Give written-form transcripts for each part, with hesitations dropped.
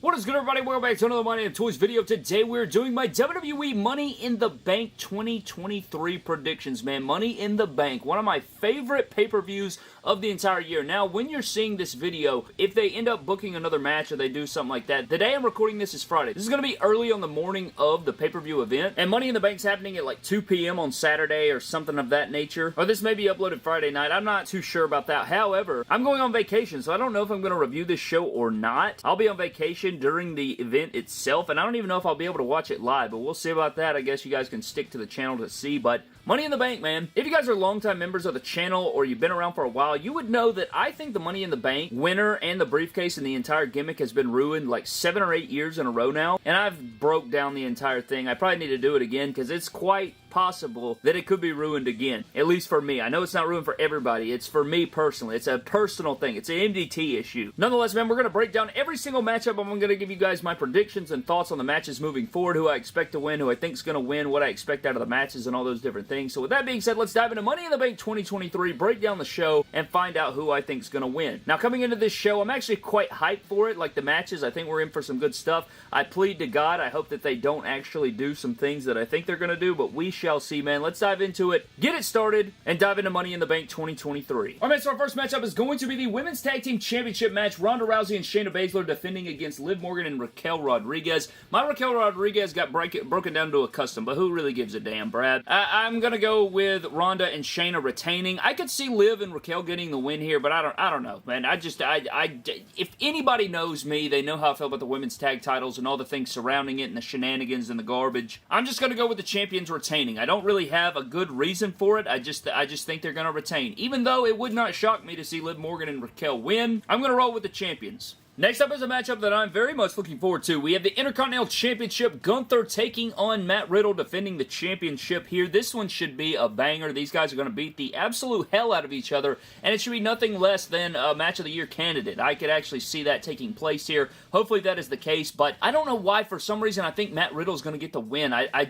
What is good, everybody? Welcome back to another Money and Toys video. Today we're doing my WWE Money in the Bank 2023 predictions, man. Money in the Bank, one of my favorite pay-per-views of the entire year. Now, when you're seeing this video, if they end up booking another match or they do something like that, the day I'm recording this is Friday. This is going to be early on the morning of the pay-per-view event, and Money in the Bank's happening at like 2 p.m. on Saturday or something of that nature. Or this may be uploaded Friday night. I'm not too sure about that. However, I'm going on vacation, so I don't know if I'm going to review this show or not. I'll be on vacation during the event itself, and I don't even know if I'll be able to watch it live, but we'll see about that. I guess you guys can stick to the channel to see, but Money in the Bank, man. If you guys are longtime members of the channel or you've been around for a while, you would know that I think the Money in the Bank winner and the briefcase and the entire gimmick has been ruined like 7 or 8 years in a row now, and I've broke down the entire thing. I probably need to do it again because it's quite possible that it could be ruined again, at least for me. I know it's not ruined for everybody. It's for me personally. It's a personal thing. It's an MDT issue. Nonetheless, man, we're going to break down every single matchup. I'm going to give you guys my predictions and thoughts on the matches moving forward, who I expect to win, who I think is going to win, what I expect out of the matches, and all those different things. So with that being said, let's dive into Money in the Bank 2023, break down the show, and find out who I think is going to win. Now, coming into this show, I'm actually quite hyped for it. Like the matches, I think we're in for some good stuff. I plead to God, I hope that they don't actually do some things that I think they're going to do, but we shall see, man. Let's dive into it, get it started, and dive into Money in the Bank 2023. Alright, man, so our first matchup is going to be the Women's Tag Team Championship match. Ronda Rousey and Shayna Baszler defending against Liv Morgan and Raquel Rodriguez. My Raquel Rodriguez got broken down to a custom, but who really gives a damn, Brad? I'm gonna go with Ronda and Shayna retaining. I could see Liv and Raquel getting the win here, but I don't know, man. If anybody knows me, they know how I feel about the women's tag titles and all the things surrounding it and the shenanigans and the garbage. I'm just gonna go with the champions retaining. I don't really have a good reason for it. I just think they're going to retain. Even though it would not shock me to see Liv Morgan and Raquel win, I'm going to roll with the champions. Next up is a matchup that I'm very much looking forward to. We have the Intercontinental Championship, Gunther taking on Matt Riddle, defending the championship here. This one should be a banger. These guys are going to beat the absolute hell out of each other, and it should be nothing less than a Match of the Year candidate. I could actually see that taking place here. Hopefully that is the case, but I don't know why. For some reason, I think Matt Riddle is going to get the win. I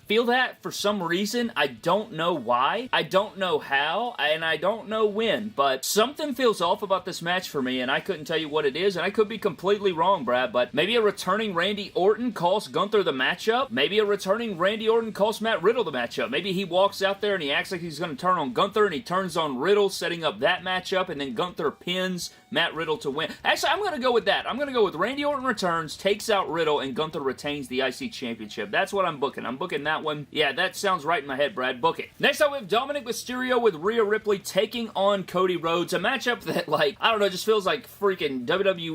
feel that for some reason. I don't know why. I don't know how, and I don't know when, but something feels off about this match for me, and I couldn't tell you what it is, and I could be completely wrong, Brad, but maybe a returning Randy Orton costs Gunther the matchup. Maybe a returning Randy Orton costs Matt Riddle the matchup. Maybe he walks out there and he acts like he's going to turn on Gunther and he turns on Riddle, setting up that matchup, and then Gunther pins Matt Riddle to win. Actually, I'm going to go with that. I'm going to go with Randy Orton returns, takes out Riddle, and Gunther retains the IC Championship. That's what I'm booking. I'm booking that one. Yeah, that sounds right in my head, Brad. Book it. Next up, we have Dominic Mysterio with Rhea Ripley taking on Cody Rhodes. A matchup that, like, I don't know, just feels like freaking WWE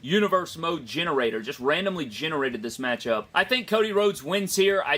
Universe Mode Generator. Just randomly generated this matchup. I think Cody Rhodes wins here. I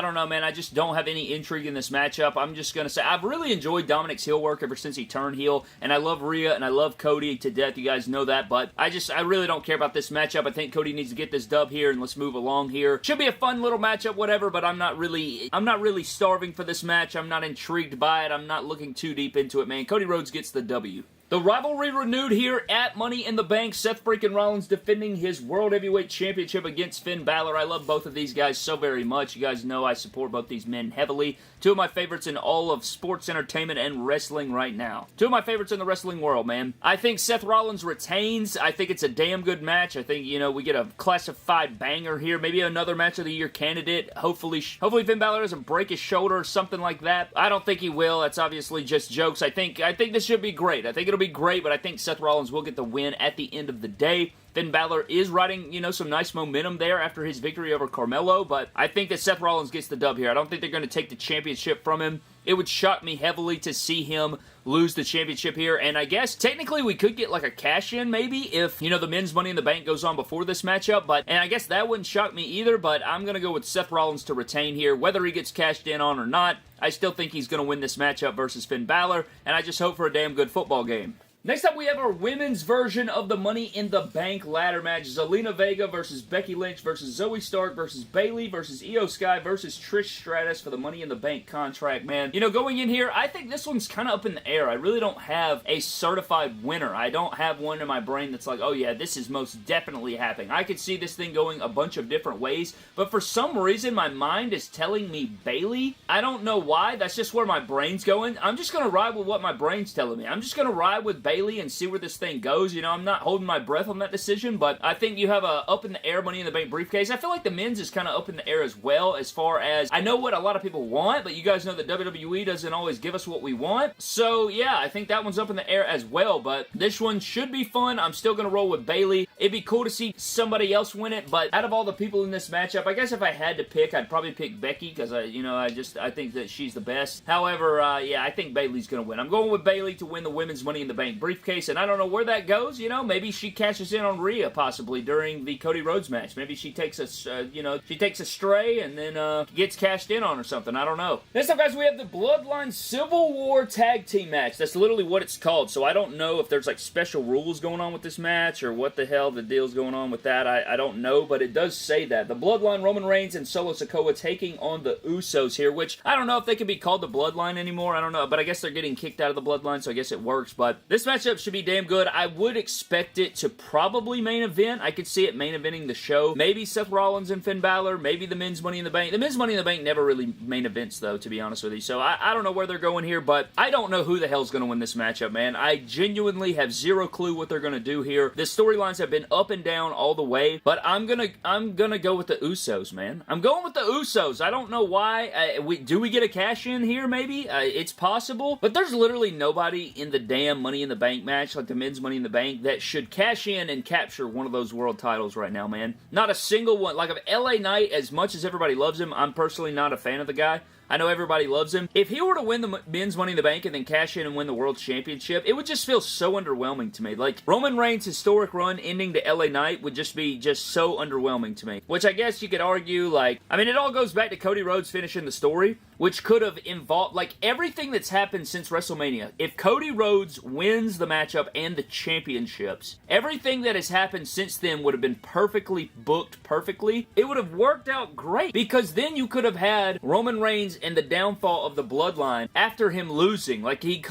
don't know, man. I just don't have any intrigue in this matchup. I'm just going to say, I've really enjoyed Dominic's heel work ever since he turned heel, and I love Rhea, and I love Cody to death. You guys know that, but I really don't care about this matchup. I think Cody needs to get this dub here, and let's move along here. Should be a fun little matchup, whatever, but I'm not really starving for this match. I'm not intrigued by it. I'm not looking too deep into it, man. Cody Rhodes gets the W. The rivalry renewed here at Money in the Bank. Seth freaking Rollins defending his World Heavyweight Championship against Finn Balor. I love both of these guys so very much. You guys know I support both these men heavily. Two of my favorites in all of sports entertainment and wrestling right now. Two of my favorites in the wrestling world, man. I think Seth Rollins retains. I think it's a damn good match. I think, you know, we get a classified banger here. Maybe another Match of the Year candidate. Hopefully Finn Balor doesn't break his shoulder or something like that. I don't think he will. That's obviously just jokes. I think this should be great. I think it'll be great, but I think Seth Rollins will get the win at the end of the day. Finn Balor is riding, you know, some nice momentum there after his victory over Carmelo, but I think that Seth Rollins gets the dub here. I don't think they're going to take the championship from him. It would shock me heavily to see him lose the championship here, and I guess technically we could get like a cash-in maybe if, you know, the men's Money in the Bank goes on before this matchup, and I guess that wouldn't shock me either, but I'm going to go with Seth Rollins to retain here. Whether he gets cashed in on or not, I still think he's going to win this matchup versus Finn Balor, and I just hope for a damn good football game. Next up, we have our women's version of the Money in the Bank ladder match. Zelina Vega versus Becky Lynch versus Zoe Stark versus Bayley versus Io Sky versus Trish Stratus for the Money in the Bank contract, man. You know, going in here, I think this one's kind of up in the air. I really don't have a certified winner. I don't have one in my brain that's like, oh yeah, this is most definitely happening. I could see this thing going a bunch of different ways, but for some reason, my mind is telling me Bayley. I don't know why. That's just where my brain's going. I'm just going to ride with what my brain's telling me. I'm just going to ride with Bayley Bayley and see where this thing goes. You know, I'm not holding my breath on that decision, but I think you have a up in the air Money in the Bank briefcase. I feel like the men's is kind of up in the air as well, as far as I know what a lot of people want, but you guys know that WWE doesn't always give us what we want. So yeah, I think that one's up in the air as well, but this one should be fun. I'm still going to roll with Bayley. It'd be cool to see somebody else win it, but out of all the people in this matchup, I guess if I had to pick, I'd probably pick Becky, because I think that she's the best. However, yeah, I think Bayley's going to win. I'm going with Bayley to win the women's Money in the Bank briefcase, and I don't know where that goes. You know, maybe she cashes in on Rhea possibly during the Cody Rhodes match. Maybe she takes a, she takes a stray and then gets cashed in on or something. I don't know. Next up, guys, we have the Bloodline Civil War Tag Team match. That's literally what it's called, so I don't know if there's like special rules going on with this match or what the hell the deal's going on with that. I don't know, but it does say that. The Bloodline, Roman Reigns and Solo Sikoa taking on the Usos here, which I don't know if they can be called the Bloodline anymore. I don't know, but I guess they're getting kicked out of the Bloodline, so I guess it works. But this matchup should be damn good. I would expect it to probably main event. I could see it main eventing the show. Maybe Seth Rollins and Finn Balor. Maybe the men's Money in the Bank. The men's Money in the Bank never really main events, though, to be honest with you. So I don't know where they're going here, but I don't know who the hell's going to win this matchup, man. I genuinely have zero clue what they're going to do here. The storylines have been up and down all the way, but I'm gonna go with the Usos, man. I'm going with the Usos. I don't know why. Do we get a cash in here? Maybe it's possible, but there's literally nobody in the damn Money in the Bank match, like the men's Money in the Bank, that should cash in and capture one of those world titles right now, man. Not a single one. Like, of LA Knight, as much as everybody loves him, I'm personally not a fan of the guy. I know everybody loves him. If he were to win the men's Money in the Bank and then cash in and win the World Championship, it would just feel so underwhelming to me. Like, Roman Reigns' historic run ending to LA Knight would just be so underwhelming to me. Which I guess you could argue, like, I mean, it all goes back to Cody Rhodes finishing the story, which could have involved, like, everything that's happened since WrestleMania. If Cody Rhodes wins the matchup and the championships, everything that has happened since then would have been perfectly booked perfectly. It would have worked out great, because then you could have had Roman Reigns and the downfall of the Bloodline after him losing. Like, he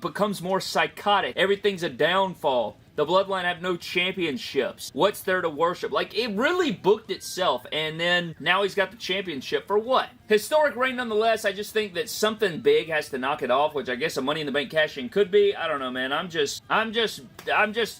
becomes more psychotic. Everything's a downfall. The Bloodline have no championships. What's there to worship? Like, it really booked itself, and then now he's got the championship for what? Historic reign nonetheless. I just think that something big has to knock it off, which I guess a Money in the Bank cash-in could be. I don't know, man. I'm just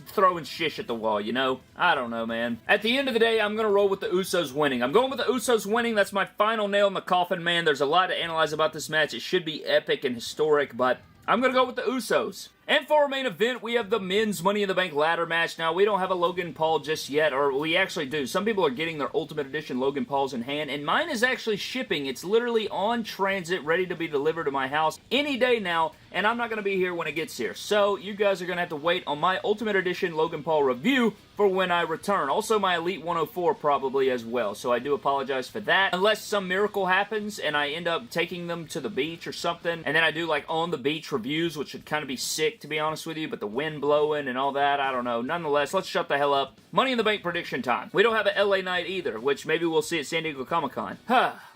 throwing shish at the wall, you know? I don't know, man. At the end of the day, I'm gonna roll with the Usos winning. I'm going with the Usos winning. That's my final nail in the coffin, man. There's a lot to analyze about this match. It should be epic and historic, but I'm gonna go with the Usos. And for our main event, we have the men's Money in the Bank ladder match. Now, we don't have a Logan Paul just yet, or we actually do. Some people are getting their Ultimate Edition Logan Pauls in hand, and mine is actually shipping. It's literally on transit, ready to be delivered to my house any day now, and I'm not going to be here when it gets here. So, you guys are going to have to wait on my Ultimate Edition Logan Paul review for when I return. Also, my Elite 104 probably as well, so I do apologize for that. Unless some miracle happens, and I end up taking them to the beach or something, and then I do, like, on the beach reviews, which would kind of be sick, to be honest with you, but the wind blowing and all that, I don't know. Nonetheless, let's shut the hell up. Money in the Bank prediction time. We don't have an LA Knight either, which maybe we'll see at San Diego Comic-Con.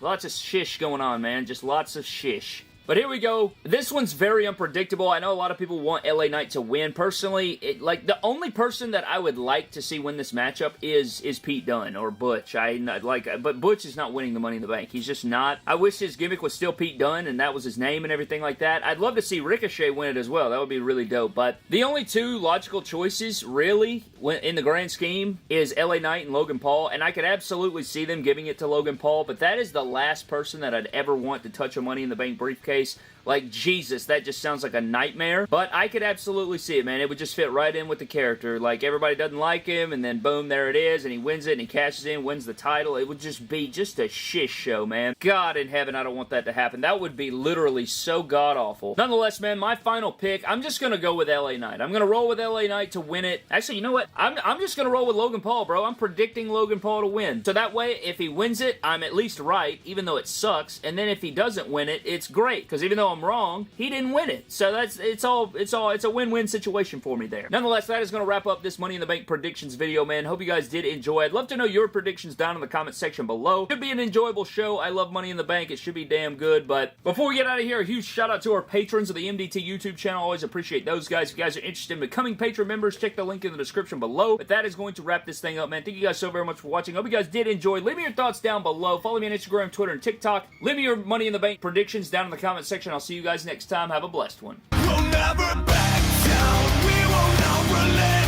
Lots of shish going on, man. Just lots of shish. But here we go. This one's very unpredictable. I know a lot of people want LA Knight to win. Personally, the only person that I would like to see win this matchup is Pete Dunne or Butch. But Butch is not winning the Money in the Bank. He's just not. I wish his gimmick was still Pete Dunne and that was his name and everything like that. I'd love to see Ricochet win it as well. That would be really dope. But the only two logical choices, really, in the grand scheme, is LA Knight and Logan Paul. And I could absolutely see them giving it to Logan Paul. But that is the last person that I'd ever want to touch a Money in the Bank briefcase. Like, Jesus, that just sounds like a nightmare. But I could absolutely see it, man. It would just fit right in with the character. Like, everybody doesn't like him, and then boom, there it is, and he wins it, and he cashes in, wins the title. It would just be just a shish show, man. God in heaven, I don't want that to happen. That would be literally so god-awful. Nonetheless, man, my final pick, I'm just gonna go with LA Knight. I'm gonna roll with LA Knight to win it. Actually, you know what? I'm just gonna roll with Logan Paul, bro. I'm predicting Logan Paul to win. So that way, if he wins it, I'm at least right, even though it sucks. And then if he doesn't win it, it's great. Because even though I'm wrong, he didn't win it. So it's a win-win situation for me there. Nonetheless, that is going to wrap up this Money in the Bank predictions video, man. Hope you guys did enjoy. I'd love to know your predictions down in the comment section below. Should be an enjoyable show. I love Money in the Bank. It should be damn good. But before we get out of here, a huge shout out to our patrons of the MDT YouTube channel. Always appreciate those guys. If you guys are interested in becoming patron members, check the link in the description below. But that is going to wrap this thing up, man. Thank you guys so very much for watching. Hope you guys did enjoy. Leave me your thoughts down below. Follow me on Instagram, Twitter, and TikTok. Leave me your Money in the Bank predictions down in the comment section. I'll see you guys next time. Have a blessed one. We'll never back down. will not relent.